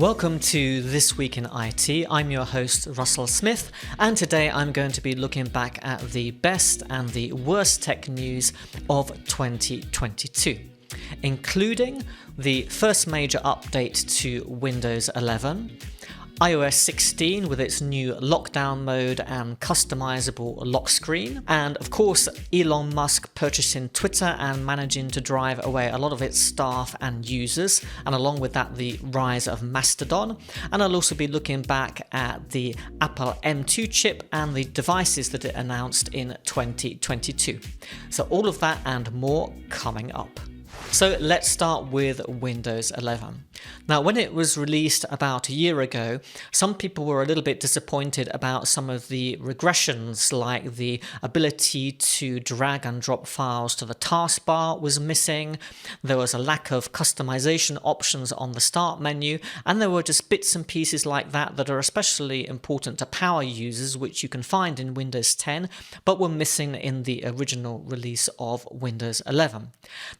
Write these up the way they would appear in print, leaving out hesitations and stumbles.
Welcome to This Week in IT. I'm your host, Russell Smith, and today I'm going to be looking back at the best and the worst tech news of 2022, including the first major update to Windows 11, iOS 16 with its new lockdown mode and customizable lock screen, and of course Elon Musk purchasing Twitter and managing to drive away a lot of its staff and users, and along with that the rise of Mastodon. And I'll also be looking back at the Apple M2 chip and the devices that it announced in 2022. So all of that and more coming up. So let's start with Windows 11. Now, when it was released about a year ago, some people were a little bit disappointed about some of the regressions, like the ability to drag and drop files to the taskbar was missing, there was a lack of customization options on the start menu, and there were just bits and pieces like that that are especially important to power users, which you can find in Windows 10, but were missing in the original release of Windows 11.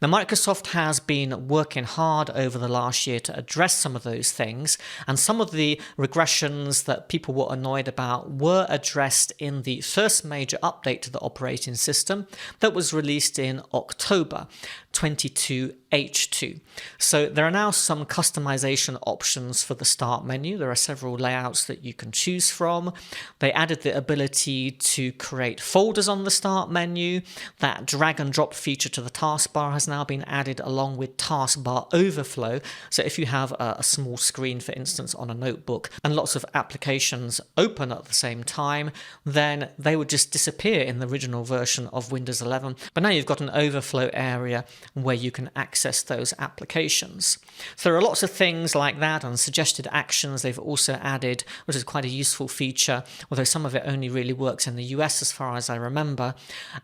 Now, Microsoft has been working hard over the last year to address some of those things, and some of the regressions that people were annoyed about were addressed in the first major update to the operating system that was released in October 22H2. So there are now some customization options for the start menu. There are several layouts that you can choose from. They added the ability to create folders on the start menu. That drag and drop feature to the taskbar has now been added along with taskbar overflow. So if you have a small screen, for instance, on a notebook and lots of applications open at the same time, then they would just disappear in the original version of Windows 11. But now you've got an overflow area where you can access those applications. So there are lots of things like that, and suggested actions they've also added, which is quite a useful feature, although some of it only really works in the US as far as I remember.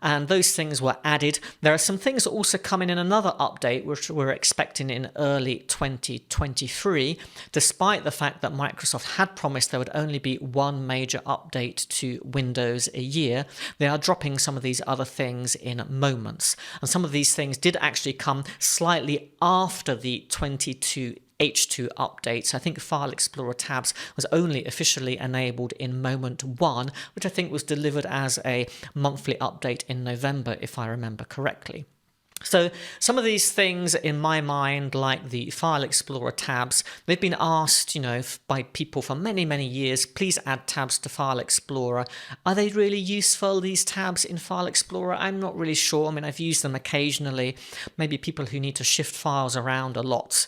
And those things were added. There are some things also coming in another update, which we're expecting in early 2023, despite the fact that Microsoft had promised there would only be one major update to Windows a year. They are dropping some of these other things in moments, and some of these things did actually come slightly after the 22H2 updates. I think File Explorer tabs was only officially enabled in moment 1, which I think was delivered as a monthly update in November, if I remember correctly. So some of these things in my mind, like the File Explorer tabs, they've been asked, by people for many, many years, please add tabs to File Explorer. Are they really useful, these tabs in File Explorer? I'm not really sure. I mean, I've used them occasionally. Maybe people who need to shift files around a lot,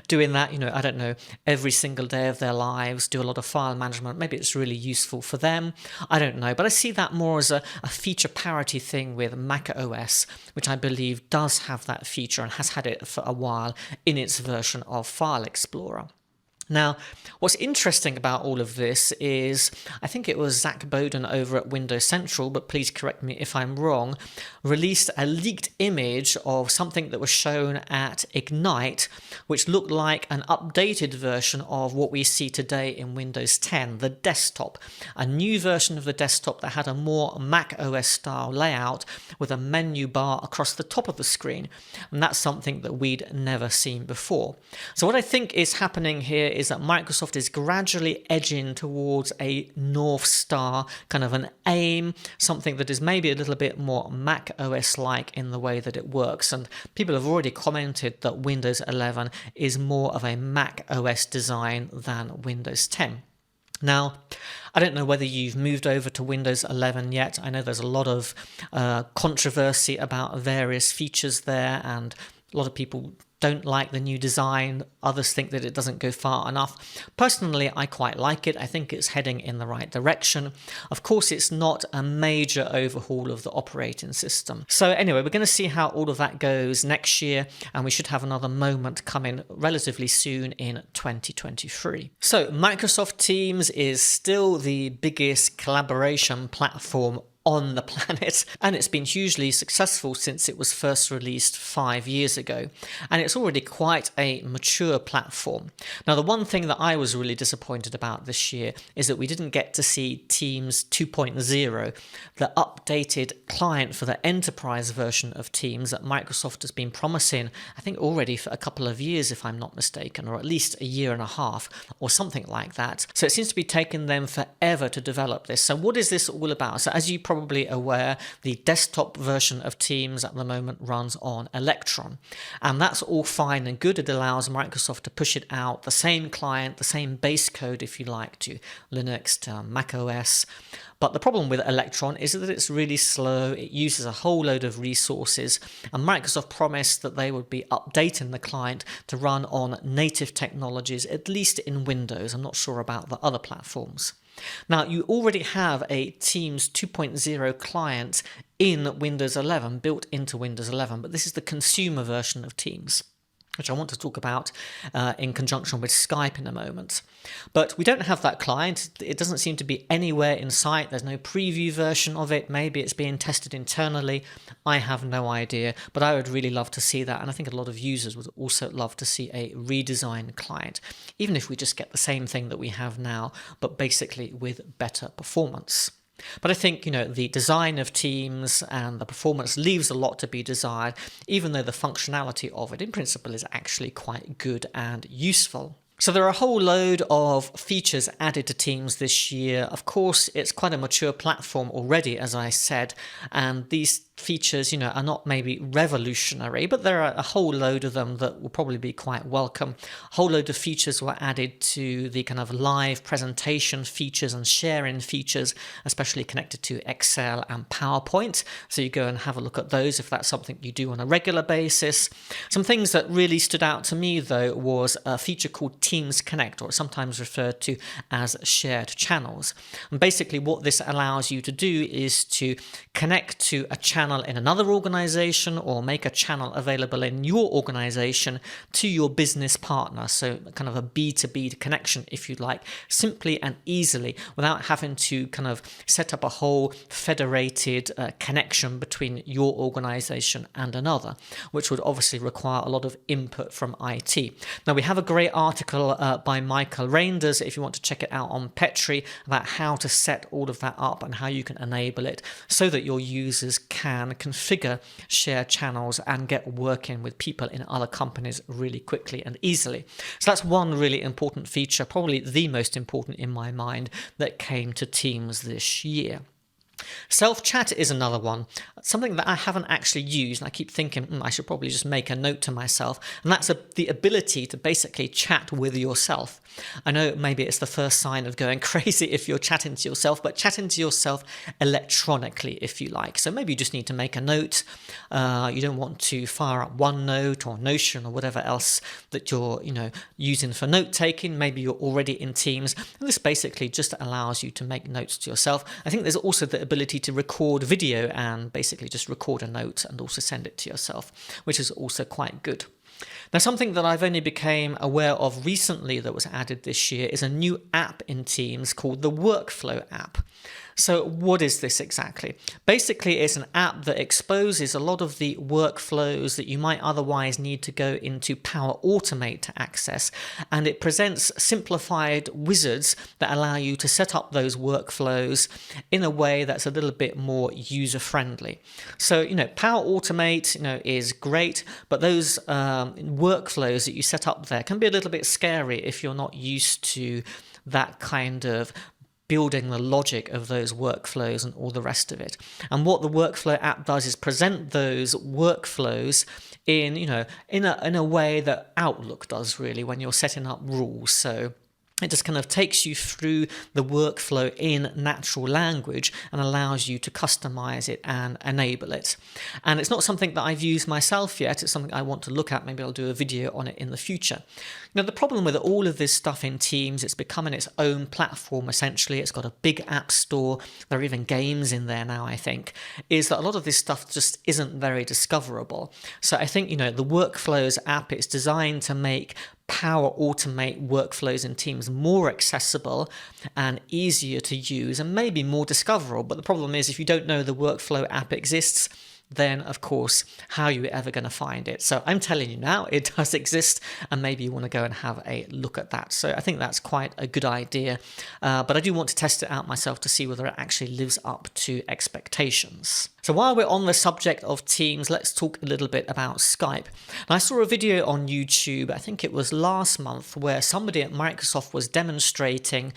doing that, I don't know, every single day of their lives, do a lot of file management. Maybe it's really useful for them. I don't know. But I see that more as a feature parity thing with Mac OS, which I believe does have that feature and has had it for a while in its version of File Explorer. Now, what's interesting about all of this is, I think it was Zach Bowden over at Windows Central, but please correct me if I'm wrong, released a leaked image of something that was shown at Ignite, which looked like an updated version of what we see today in Windows 10, the desktop, a new version of the desktop that had a more Mac OS style layout with a menu bar across the top of the screen. And that's something that we'd never seen before. So what I think is happening here is that Microsoft is gradually edging towards a North Star, kind of an aim, something that is maybe a little bit more Mac OS-like in the way that it works. And people have already commented that Windows 11 is more of a Mac OS design than Windows 10. Now, I don't know whether you've moved over to Windows 11 yet. I know there's a lot of controversy about various features there, and a lot of people don't like the new design. Others think that it doesn't go far enough. Personally, I quite like it. I think it's heading in the right direction. Of course, it's not a major overhaul of the operating system. So anyway, we're going to see how all of that goes next year, and we should have another moment coming relatively soon in 2023. So Microsoft Teams is still the biggest collaboration platform on the planet, and it's been hugely successful since it was first released 5 years ago, and it's already quite a mature platform. Now, the one thing that I was really disappointed about this year is that we didn't get to see Teams 2.0, the updated client for the enterprise version of Teams that Microsoft has been promising, I think already for a couple of years if I'm not mistaken, or at least a year and a half or something like that. So it seems to be taking them forever to develop this. So what is this all about? So as you probably aware, the desktop version of Teams at the moment runs on Electron, and that's all fine and good. It allows Microsoft to push it out, the same client, the same base code if you like, to Linux, to Mac OS. But the problem with Electron is that it's really slow, it uses a whole load of resources, and Microsoft promised that they would be updating the client to run on native technologies, at least in Windows. I'm not sure about the other platforms. Now, you already have a Teams 2.0 client in Windows 11, built into Windows 11, but this is the consumer version of Teams, which I want to talk about in conjunction with Skype in a moment. But we don't have that client. It doesn't seem to be anywhere in sight. There's no preview version of it. Maybe it's being tested internally. I have no idea, but I would really love to see that. And I think a lot of users would also love to see a redesigned client, even if we just get the same thing that we have now, but basically with better performance. But I think, the design of Teams and the performance leaves a lot to be desired, even though the functionality of it in principle is actually quite good and useful. So there are a whole load of features added to Teams this year. Of course, it's quite a mature platform already, as I said, and these features, are not maybe revolutionary, but there are a whole load of them that will probably be quite welcome. A whole load of features were added to the kind of live presentation features and sharing features, especially connected to Excel and PowerPoint. So you go and have a look at those if that's something you do on a regular basis. Some things that really stood out to me, though, was a feature called Teams Connect, or sometimes referred to as shared channels. And basically what this allows you to do is to connect to a channel in another organization, or make a channel available in your organization to your business partner. So kind of a B2B connection, if you like, simply and easily, without having to kind of set up a whole federated connection between your organization and another, which would obviously require a lot of input from IT. Now, we have a great article by Michael Reinders, if you want to check it out, on Petri, about how to set all of that up and how you can enable it so that your users can configure shared channels and get working with people in other companies really quickly and easily. So that's one really important feature, probably the most important in my mind, that came to Teams this year. Self-chat is another one, something that I haven't actually used, and I keep thinking I should probably just make a note to myself, and that's the ability to basically chat with yourself. I know maybe it's the first sign of going crazy if you're chatting to yourself, but chatting to yourself electronically, if you like. So maybe you just need to make a note. You don't want to fire up OneNote or Notion or whatever else that you're using for note-taking. Maybe you're already in Teams, and this basically just allows you to make notes to yourself. I think there's also the ability to record video and basically just record a note and also send it to yourself, which is also quite good. Now, something that I've only became aware of recently that was added this year is a new app in Teams called the Workflow app. So what is this exactly? Basically, it's an app that exposes a lot of the workflows that you might otherwise need to go into Power Automate to access, and it presents simplified wizards that allow you to set up those workflows in a way that's a little bit more user-friendly. So, Power Automate, is great, but those workflows that you set up there can be a little bit scary if you're not used to that kind of building the logic of those workflows and all the rest of it. And what the Workflow app does is present those workflows in a way that Outlook does, really, when you're setting up rules. So it just kind of takes you through the workflow in natural language and allows you to customize it and enable it. And it's not something that I've used myself yet. It's something I want to look at. Maybe I'll do a video on it in the future. The problem with all of this stuff in Teams, it's becoming its own platform, essentially. It's got a big app store. There are even games in there now, I think, is that a lot of this stuff just isn't very discoverable. So I think, the Workflows app is designed to make power automate workflows in Teams more accessible and easier to use and maybe more discoverable. But the problem is, if you don't know the workflow app exists, then of course, how are you ever going to find it? So I'm telling you now, it does exist, and maybe you want to go and have a look at that. So I think that's quite a good idea, but I do want to test it out myself to see whether it actually lives up to expectations. So while we're on the subject of Teams, let's talk a little bit about Skype. And I saw a video on YouTube, I think it was last month, where somebody at Microsoft was demonstrating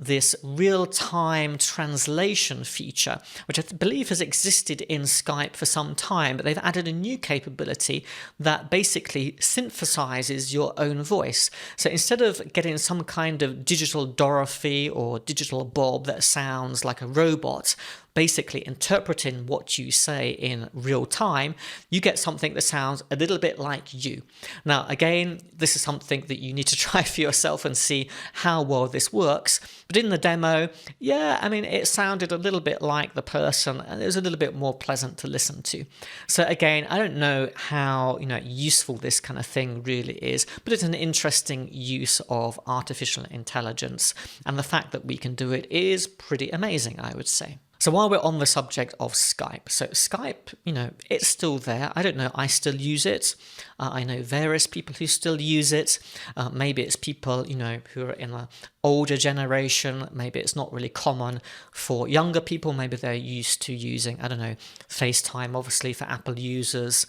this real-time translation feature, which I believe has existed in Skype for some time, but they've added a new capability that basically synthesizes your own voice. So instead of getting some kind of digital Dorothy or digital Bob that sounds like a robot, basically interpreting what you say in real time, you get something that sounds a little bit like you. Now, again, this is something that you need to try for yourself and see how well this works. But in the demo, yeah, I mean, it sounded a little bit like the person, and it was a little bit more pleasant to listen to. So again, I don't know how useful this kind of thing really is, but it's an interesting use of artificial intelligence, and the fact that we can do it is pretty amazing, I would say. So while we're on the subject of Skype, so Skype, it's still there. I don't know, I still use it. I know various people who still use it. Maybe it's people, who are in an older generation. Maybe it's not really common for younger people. Maybe they're used to using, I don't know, FaceTime, obviously, for Apple users,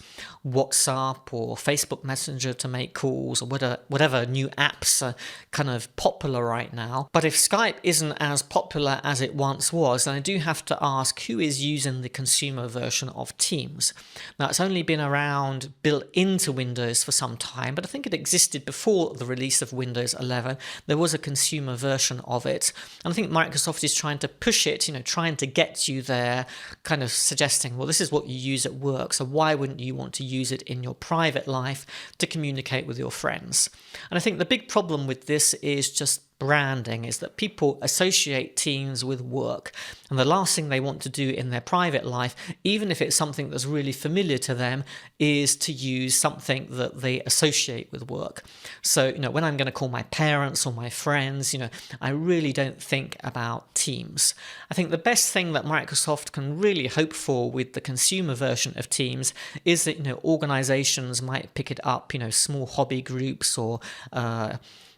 WhatsApp or Facebook Messenger to make calls, or whatever new apps are kind of popular right now. But if Skype isn't as popular as it once was, then I do have to ask, who is using the consumer version of Teams? Now, it's only been around built into Windows for some time, but I think it existed before the release of Windows 11. There was a consumer version of it, and I think Microsoft is trying to push it, trying to get you there, kind of suggesting, well, this is what you use at work, so why wouldn't you want to use it in your private life to communicate with your friends? And I think the big problem with this is just branding, is that people associate Teams with work, and the last thing they want to do in their private life, even if it's something that's really familiar to them, is to use something that they associate with work. So when I'm going to call my parents or my friends, I really don't think about Teams. I think the best thing that Microsoft can really hope for with the consumer version of Teams is that organizations might pick it up, small hobby groups, or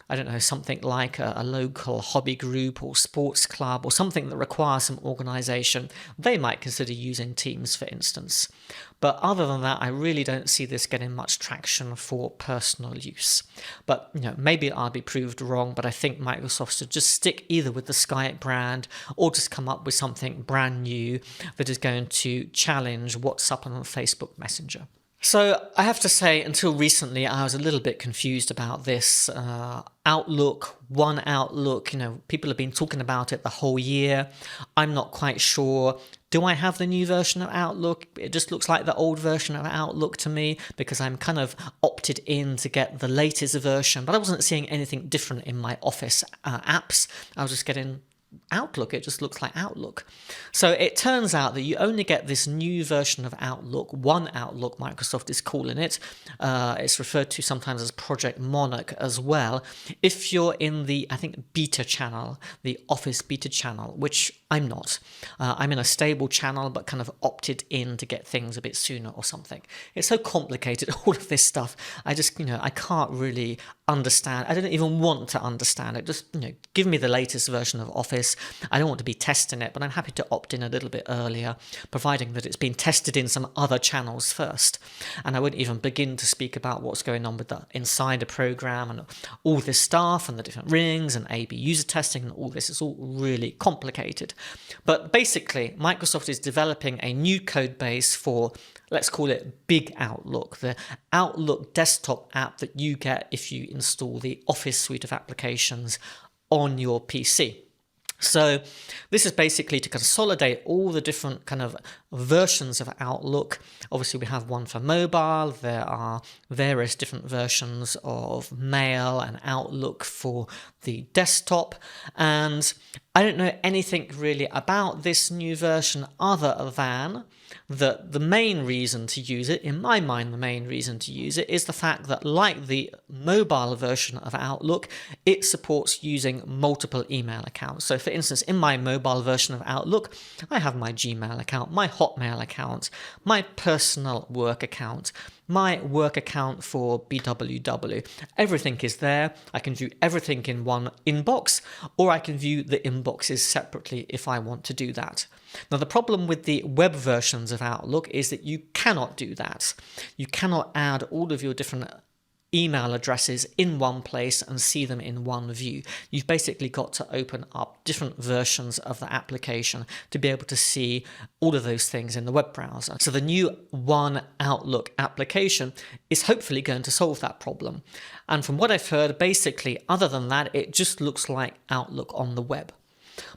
I don't know, something like a local hobby group or sports club, or something that requires some organization. They might consider using Teams, for instance. But other than that, I really don't see this getting much traction for personal use. But maybe I'll be proved wrong, but I think Microsoft should just stick either with the Skype brand, or just come up with something brand new that is going to challenge WhatsApp and Facebook Messenger. So I have to say, until recently, I was a little bit confused about this. Outlook, One Outlook, people have been talking about it the whole year. I'm not quite sure. Do I have the new version of Outlook? It just looks like the old version of Outlook to me, because I'm kind of opted in to get the latest version, but I wasn't seeing anything different in my Office apps. I was just getting Outlook. It just looks like Outlook. So it turns out that you only get this new version of Outlook, One Outlook, Microsoft is calling it. It's referred to sometimes as Project Monarch as well, if you're in the, I think, beta channel, the Office beta channel, which I'm not. I'm in a stable channel, but kind of opted in to get things a bit sooner or something. It's so complicated, all of this stuff. I just, I can't really understand. I don't even want to understand it. Just, give me the latest version of Office. I don't want to be testing it, but I'm happy to opt in a little bit earlier, providing that it's been tested in some other channels first. And I wouldn't even begin to speak about what's going on with the Insider program and all this stuff and the different rings and A/B user testing and all this. It's all really complicated. But basically, Microsoft is developing a new code base for, let's call it Big Outlook, the Outlook desktop app that you get if you install the Office suite of applications on your PC. So this is basically to consolidate all the different kind of versions of Outlook. Obviously, we have one for mobile. There are various different versions of Mail and Outlook for the desktop. And I don't know anything really about this new version other than that the main reason to use it, in my mind, the main reason to use it is the fact that, like the mobile version of Outlook, it supports using multiple email accounts. So for instance, in my mobile version of Outlook, I have my Gmail account, my Hotmail account, my personal work account, my work account for BWW. Everything is there. I can view everything in one inbox, or I can view the inboxes separately if I want to do that. Now, the problem with the web versions of Outlook is that you cannot do that. You cannot add all of your different email addresses in one place and see them in one view. You've basically got to open up different versions of the application to be able to see all of those things in the web browser. So the new One Outlook application is hopefully going to solve that problem. And from what I've heard, basically, other than that, it just looks like Outlook on the web.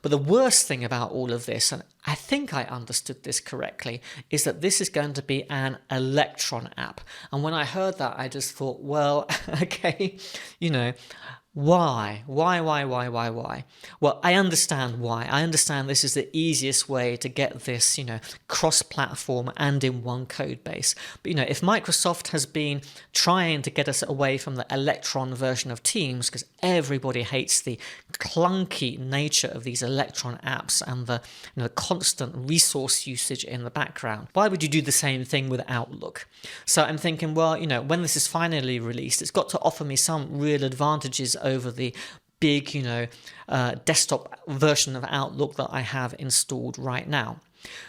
But the worst thing about all of this, and I think I understood this correctly, is that this is going to be an Electron app. And when I heard that, I just thought, well, okay, why? Well, I understand why. I understand this is the easiest way to get this, cross-platform and in one code base. But, if Microsoft has been trying to get us away from the Electron version of Teams, because everybody hates the clunky nature of these Electron apps and the constant resource usage in the background, why would you do the same thing with Outlook? So I'm thinking, well, when this is finally released, it's got to offer me some real advantages over the big, desktop version of Outlook that I have installed right now.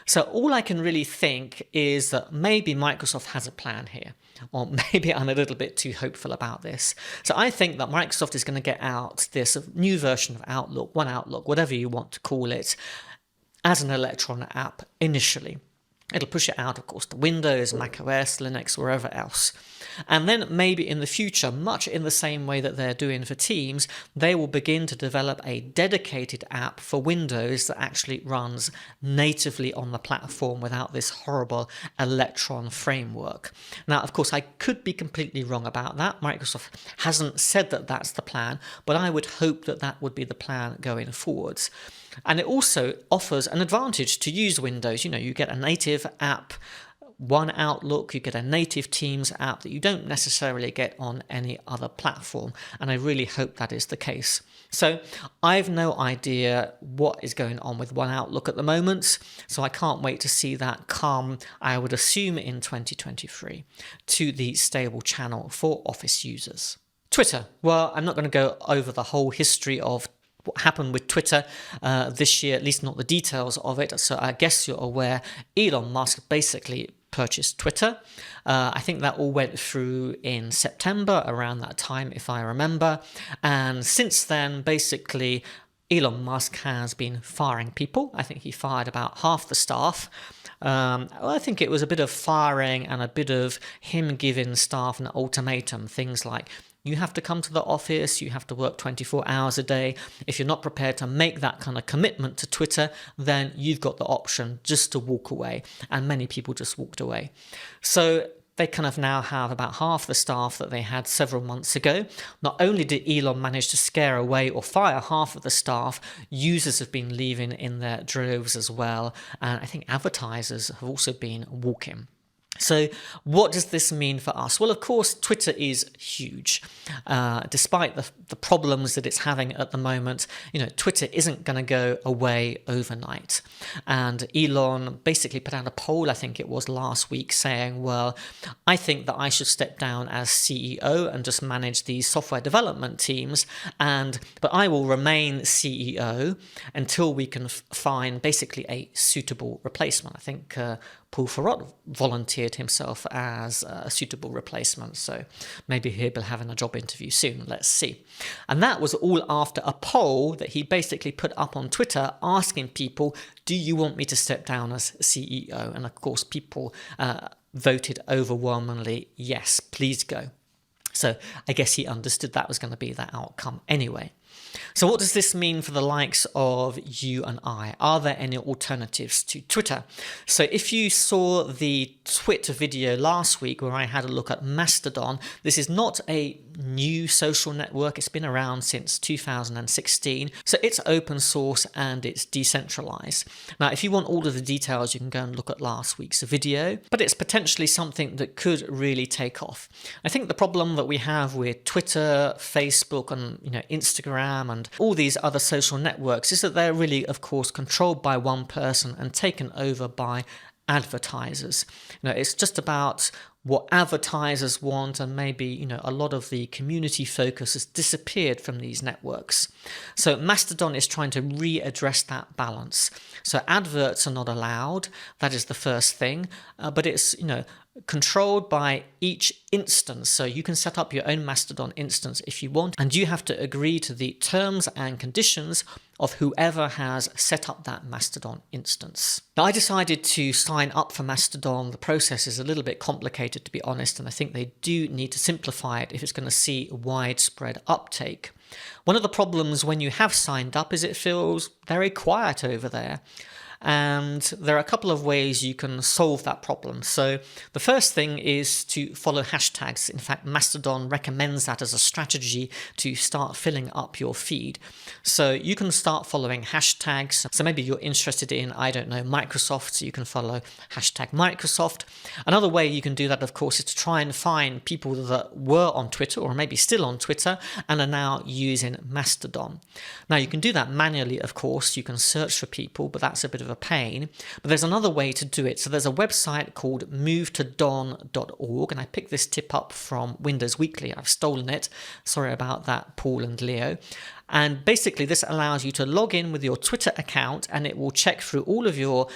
So all I can really think is that maybe Microsoft has a plan here, or maybe I'm a little bit too hopeful about this. So I think that Microsoft is going to get out this new version of Outlook, One Outlook, whatever you want to call it, as an Electron app initially. It'll push it out, of course, to Windows, Mac OS, Linux, wherever else. And then maybe in the future, much in the same way that they're doing for Teams, they will begin to develop a dedicated app for Windows that actually runs natively on the platform without this horrible Electron framework. Now, of course, I could be completely wrong about that. Microsoft hasn't said that that's the plan, but I would hope that that would be the plan going forwards. And it also offers an advantage to use Windows. You get a native app, One Outlook, you get a native Teams app that you don't necessarily get on any other platform. And I really hope that is the case. So I've no idea what is going on with One Outlook at the moment. So I can't wait to see that come, I would assume, in 2023 to the stable channel for Office users. Twitter. Well, I'm not going to go over the whole history of what happened with Twitter this year, at least not the details of it. So I guess you're aware Elon Musk basically purchased Twitter. I think that all went through in September, around that time, if I remember. And since then, basically, Elon Musk has been firing people. I think he fired about half the staff. I think it was a bit of firing and a bit of him giving staff an ultimatum, things like, you have to come to the office, you have to work 24 hours a day. If you're not prepared to make that kind of commitment to Twitter, then you've got the option just to walk away. And many people just walked away. So they kind of now have about half the staff that they had several months ago. Not only did Elon manage to scare away or fire half of the staff, users have been leaving in their droves as well. And I think advertisers have also been walking. So what does this mean for us? Well, of course, Twitter is huge. Despite the problems that it's having at the moment, Twitter isn't going to go away overnight. And Elon basically put out a poll, I think it was last week, saying, well, I think that I should step down as CEO and just manage these software development teams, but I will remain CEO until we can find basically a suitable replacement. I think Paul Farrott volunteered himself as a suitable replacement, so maybe he'll be having a job interview soon. Let's see. And that was all after a poll that he basically put up on Twitter asking people, do you want me to step down as CEO? And of course, people voted overwhelmingly, yes, please go. So I guess he understood that was going to be that outcome anyway. So what does this mean for the likes of you and I? Are there any alternatives to Twitter? So if you saw the Twitter video last week where I had a look at Mastodon, this is not a new social network. It's been around since 2016. So it's open source and it's decentralized. Now, if you want all of the details, you can go and look at last week's video, but it's potentially something that could really take off. I think the problem that we have with Twitter, Facebook, and Instagram and all these other social networks is that they're really, of course, controlled by one person and taken over by advertisers. It's just about what advertisers want, and maybe a lot of the community focus has disappeared from these networks. So Mastodon is trying to readdress that balance. So adverts are not allowed. That is the first thing, but it's controlled by each instance. So you can set up your own Mastodon instance if you want, and you have to agree to the terms and conditions of whoever has set up that Mastodon instance. Now, I decided to sign up for Mastodon. The process is a little bit complicated, to be honest, and I think they do need to simplify it if it's going to see widespread uptake. One of the problems when you have signed up is it feels very quiet over there. And there are a couple of ways you can solve that problem. So the first thing is to follow hashtags. In fact, Mastodon recommends that as a strategy to start filling up your feed. So you can start following hashtags. So maybe you're interested in, Microsoft, so you can follow hashtag Microsoft. Another way you can do that, of course, is to try and find people that were on Twitter or maybe still on Twitter and are now using Mastodon. Now, you can do that manually, of course. You can search for people, but that's a bit of a pain. But there's another way to do it. So there's a website called movetodon.org, and I picked this tip up from Windows Weekly. I've stolen it. Sorry about that, Paul and Leo. And basically this allows you to log in with your Twitter account, and it will check through all of your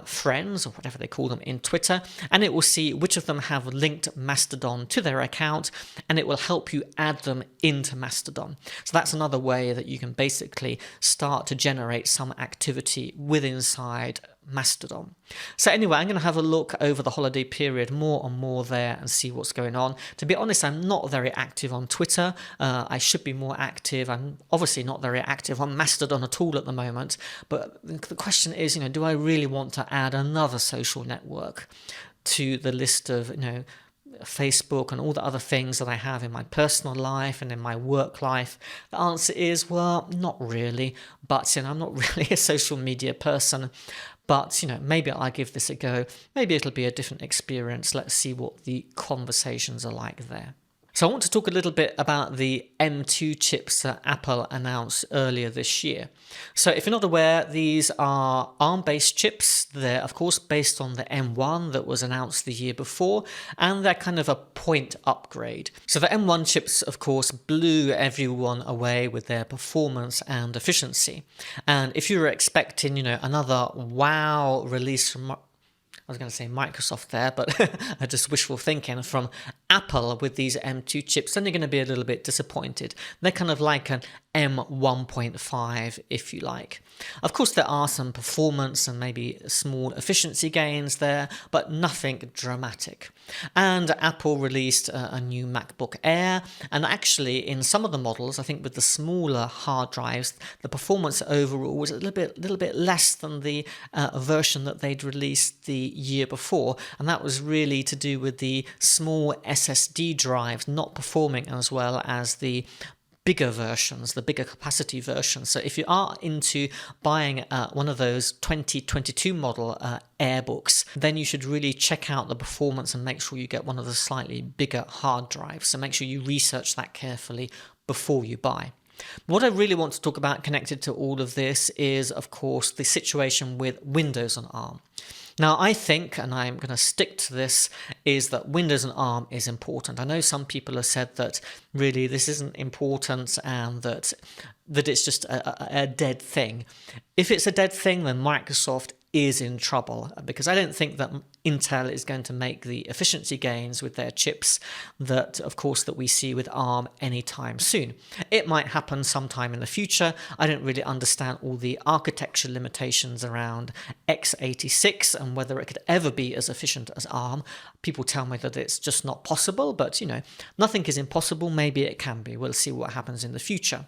friends, or whatever they call them in Twitter, and it will see which of them have linked Mastodon to their account, and it will help you add them into Mastodon. So that's another way that you can basically start to generate some activity inside Mastodon. So anyway, I'm going to have a look over the holiday period more and more there and see what's going on. To be honest, I'm not very active on Twitter. I should be more active. I'm obviously not very active on Mastodon at all at the moment. But the question is, do I really want to add another social network to the list of, Facebook and all the other things that I have in my personal life and in my work life? The answer is, well, not really. But, I'm not really a social media person. But, maybe I'll give this a go. Maybe it'll be a different experience. Let's see what the conversations are like there. So I want to talk a little bit about the M2 chips that Apple announced earlier this year. So if you're not aware, these are ARM-based chips. They're, of course, based on the M1 that was announced the year before, and they're kind of a point upgrade. So the M1 chips, of course, blew everyone away with their performance and efficiency. And if you were expecting, another wow release from I was going to say Microsoft there, but I just wishful thinking from Apple with these M2 chips, then you're going to be a little bit disappointed. They're kind of like an M1.5, if you like. Of course, there are some performance and maybe small efficiency gains there, but nothing dramatic. And Apple released a new MacBook Air, and actually in some of the models, I think with the smaller hard drives, the performance overall was a little bit less than the version that they'd released the year before, and that was really to do with the small SSD drives not performing as well as the bigger versions, the bigger capacity versions. So if you are into buying one of those 2022 model Airbooks, then you should really check out the performance and make sure you get one of the slightly bigger hard drives. So make sure you research that carefully before you buy. What I really want to talk about connected to all of this is, of course, the situation with Windows on ARM. Now, I think, and I'm going to stick to this, is that Windows on ARM is important. I know some people have said that really this isn't important and that it's just a dead thing. If it's a dead thing, then Microsoft is in trouble, because I don't think that Intel is going to make the efficiency gains with their chips that, of course, that we see with ARM anytime soon. It might happen sometime in the future. I don't really understand all the architecture limitations around x86 and whether it could ever be as efficient as ARM. People tell me that it's just not possible, but nothing is impossible. Maybe it can be. We'll see what happens in the future.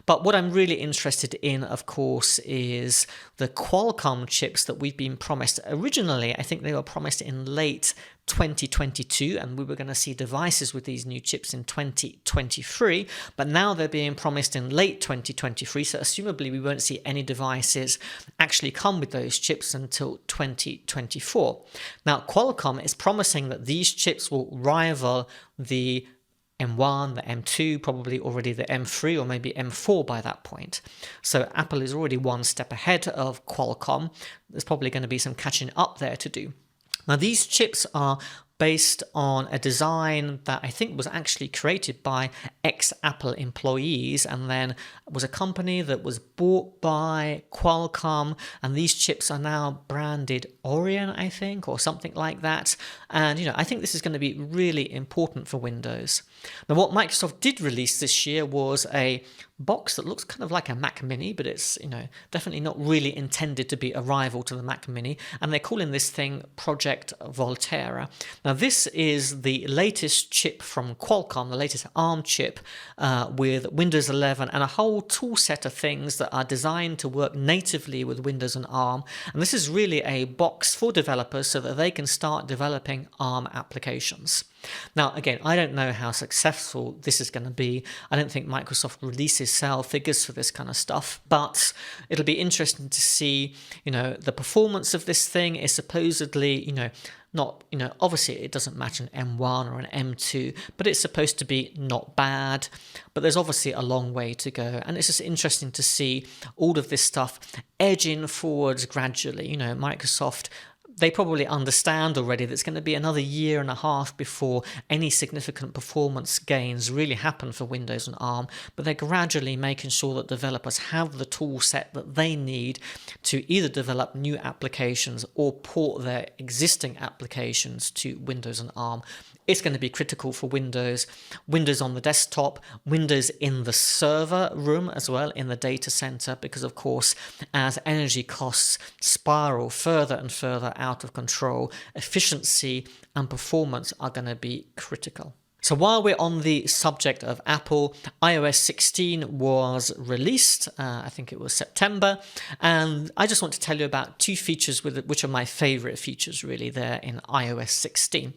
But what I'm really interested in, of course, is the Qualcomm chips that we've been promised. Originally, I think they were promised in late 2022, and we were going to see devices with these new chips in 2023, but now they're being promised in late 2023, so assumably we won't see any devices actually come with those chips until 2024. Now, Qualcomm is promising that these chips will rival the M1, the M2, probably already the M3 or maybe M4 by that point. So Apple is already one step ahead of Qualcomm. There's probably going to be some catching up there to do. Now, these chips are based on a design that I think was actually created by ex-Apple employees and then was a company that was bought by Qualcomm, and these chips are now branded Orion, I think, or something like that. And I think this is going to be really important for Windows. Now, what Microsoft did release this year was a box that looks kind of like a Mac Mini, but it's definitely not really intended to be a rival to the Mac Mini, and they're calling this thing Project Volterra. Now, this is the latest chip from Qualcomm, the latest ARM chip with Windows 11 and a whole tool set of things that are designed to work natively with Windows and ARM. And this is really a box for developers so that they can start developing ARM applications. Now, again, I don't know how successful this is going to be. I don't think Microsoft releases sale figures for this kind of stuff, but it'll be interesting to see, the performance of this thing is supposedly, not, obviously it doesn't match an M1 or an M2, but it's supposed to be not bad. But there's obviously a long way to go. And it's just interesting to see all of this stuff edging forwards gradually. Microsoft, they probably understand already that it's going to be another year and a half before any significant performance gains really happen for Windows and ARM, but they're gradually making sure that developers have the tool set that they need to either develop new applications or port their existing applications to Windows and ARM. It's going to be critical for Windows on the desktop, Windows in the server room as well, in the data center, because of course, as energy costs spiral further and further out of control, efficiency and performance are going to be critical. So while we're on the subject of Apple, iOS 16 was released, I think it was September, and I just want to tell you about two features which are my favorite features really there in iOS 16.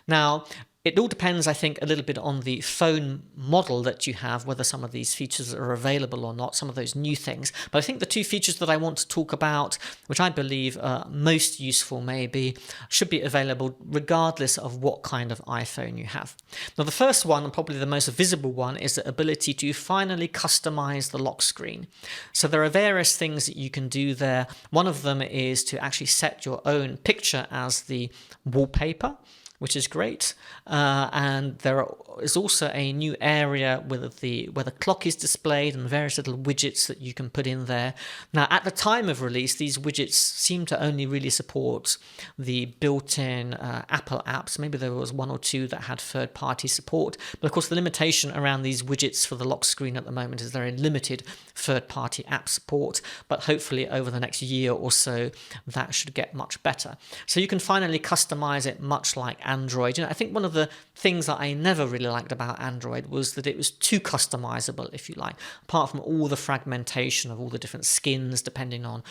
Now, it all depends, I think, a little bit on the phone model that you have, whether some of these features are available or not, some of those new things. But I think the two features that I want to talk about, which I believe are most useful maybe, should be available regardless of what kind of iPhone you have. Now, the first one, and probably the most visible one, is the ability to finally customize the lock screen. So there are various things that you can do there. One of them is to actually set your own picture as the wallpaper, which is great. And there is also a new area where the clock is displayed and various little widgets that you can put in there. Now, at the time of release, these widgets seem to only really support the built-in Apple apps. Maybe there was one or two that had third-party support. But of course, the limitation around these widgets for the lock screen at the moment is very limited third-party app support. But hopefully over the next year or so, that should get much better. So you can finally customize it much like Android. I think one of the things that I never really liked about Android was that it was too customizable, if you like, apart from all the fragmentation of all the different skins depending on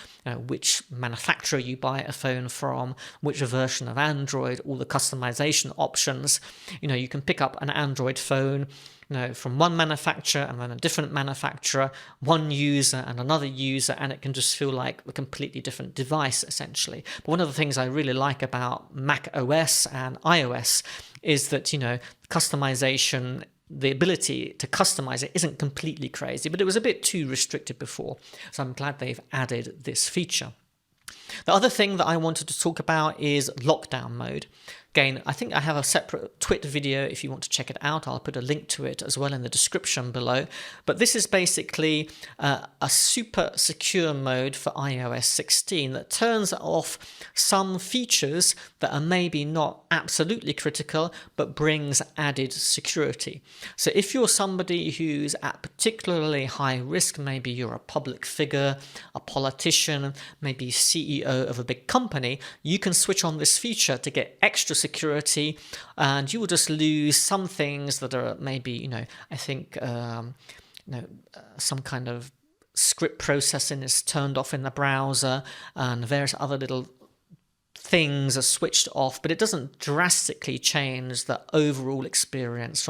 which manufacturer you buy a phone from, which version of Android, all the customization options. You can pick up an Android phone from one manufacturer and then a different manufacturer, one user and another user, and it can just feel like a completely different device, essentially. But one of the things I really like about Mac OS and iOS is that, customization, the ability to customize it isn't completely crazy, but it was a bit too restricted before. So I'm glad they've added this feature. The other thing that I wanted to talk about is lockdown mode. Again, I think I have a separate Twitter video if you want to check it out. I'll put a link to it as well in the description below. But this is basically a super secure mode for iOS 16 that turns off some features that are maybe not absolutely critical, but brings added security. So if you're somebody who's at particularly high risk, maybe you're a public figure, a politician, maybe CEO of a big company, you can switch on this feature to get extra security, and you will just lose some things that are maybe, I think, some kind of script processing is turned off in the browser, and various other little things are switched off, but it doesn't drastically change the overall experience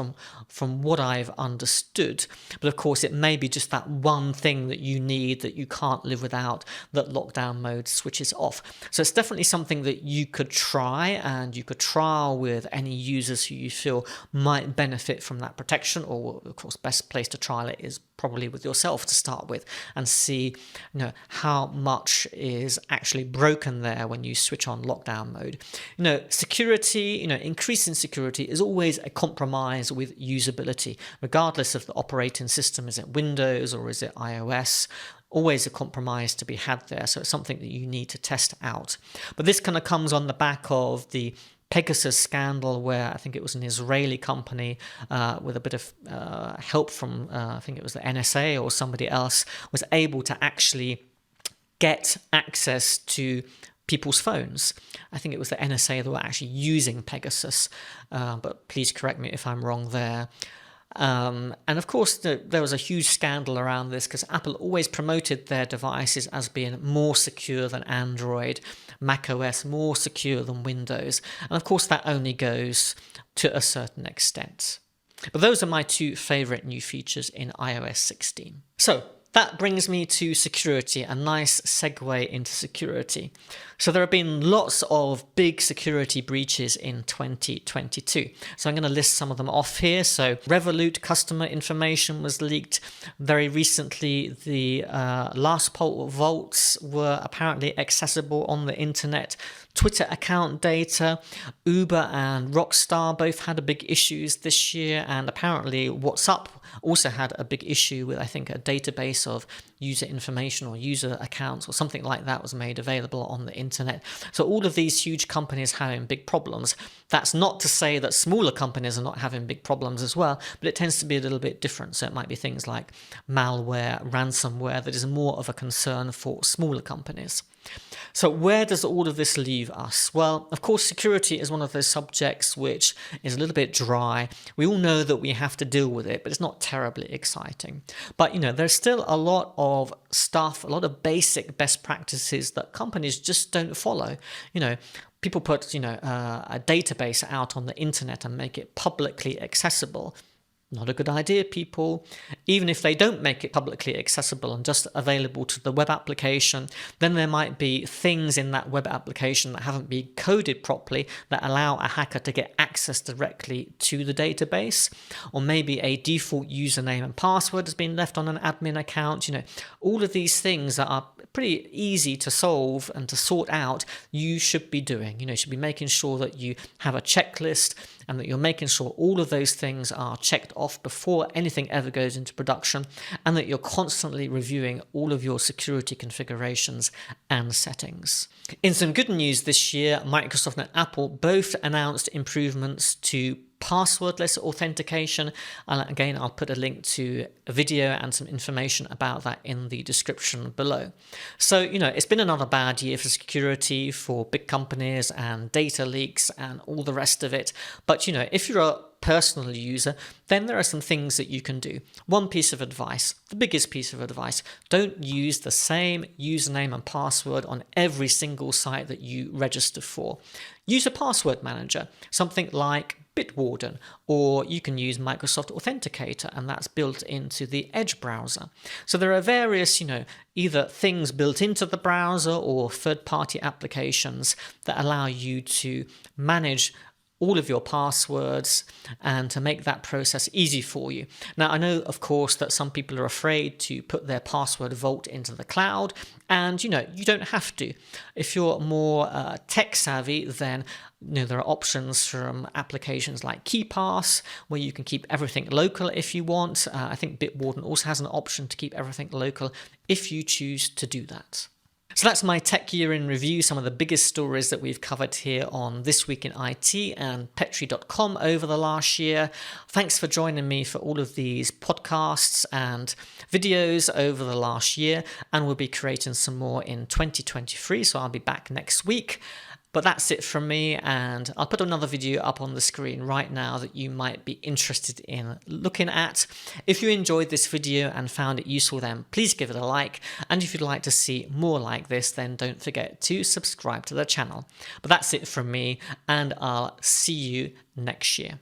from what I've understood. But of course, it may be just that one thing that you need that you can't live without, that lockdown mode switches off. So it's definitely something that you could try, and you could trial with any users who you feel might benefit from that protection. Or of course, best place to trial it is probably with yourself to start with, and see how much is actually broken there when you switch on lockdown mode. Security, increasing security is always a compromise with usability, regardless of the operating system. Is it Windows or is it iOS? Always a compromise to be had there. So it's something that you need to test out. But this kind of comes on the back of the Pegasus scandal, where I think it was an Israeli company with a bit of help from, I think it was the NSA or somebody else, was able to actually get access to people's phones. I think it was the NSA that were actually using Pegasus, but please correct me if I'm wrong there. And of course, there was a huge scandal around this because Apple always promoted their devices as being more secure than Android, macOS more secure than Windows. And of course, that only goes to a certain extent. But those are my two favorite new features in iOS 16. So that brings me to security, a nice segue into security. So there have been lots of big security breaches in 2022. So I'm going to list some of them off here. So Revolut customer information was leaked very recently. The LastPass vaults were apparently accessible on the internet. Twitter account data, Uber and Rockstar both had big issues this year, and apparently WhatsApp also had a big issue with, I think, a database of user information or user accounts or something like that was made available on the internet. So all of these huge companies having big problems. That's not to say that smaller companies are not having big problems as well, but it tends to be a little bit different. So it might be things like malware, ransomware that is more of a concern for smaller companies. So where does all of this leave us? Well, of course, security is one of those subjects which is a little bit dry. We all know that we have to deal with it, but it's not terribly exciting. But, there's still a lot of stuff, a lot of basic best practices that companies just don't follow. People put, a database out on the internet and make it publicly accessible. Not a good idea, people. Even if they don't make it publicly accessible and just available to the web application, then there might be things in that web application that haven't been coded properly that allow a hacker to get access directly to the database. Or maybe a default username and password has been left on an admin account. All of these things that are pretty easy to solve and to sort out, you should be doing. You should be making sure that you have a checklist and that you're making sure all of those things are checked off before anything ever goes into production, and that you're constantly reviewing all of your security configurations and settings. In some good news this year, Microsoft and Apple both announced improvements to passwordless authentication, and again I'll put a link to a video and some information about that in the description below. So it's been another bad year for security, for big companies and data leaks and all the rest of it, but if you're a personal user, then there are some things that you can do. One piece of advice, the biggest piece of advice: don't use the same username and password on every single site that you register for. Use a password manager, something like Bitwarden, or you can use Microsoft Authenticator, and that's built into the Edge browser. So there are various, either things built into the browser or third-party applications that allow you to manage all of your passwords and to make that process easy for you. Now, I know, of course, that some people are afraid to put their password vault into the cloud, and you don't have to. If you're more tech savvy, then there are options from applications like KeePass where you can keep everything local if you want. I think Bitwarden also has an option to keep everything local if you choose to do that. So that's my tech year in review, some of the biggest stories that we've covered here on This Week in IT and Petri.com over the last year. Thanks for joining me for all of these podcasts and videos over the last year, and we'll be creating some more in 2023, so I'll be back next week. But that's it from me, and I'll put another video up on the screen right now that you might be interested in looking at. If you enjoyed this video and found it useful, then please give it a like, and if you'd like to see more like this, then don't forget to subscribe to the channel. But that's it from me, and I'll see you next year.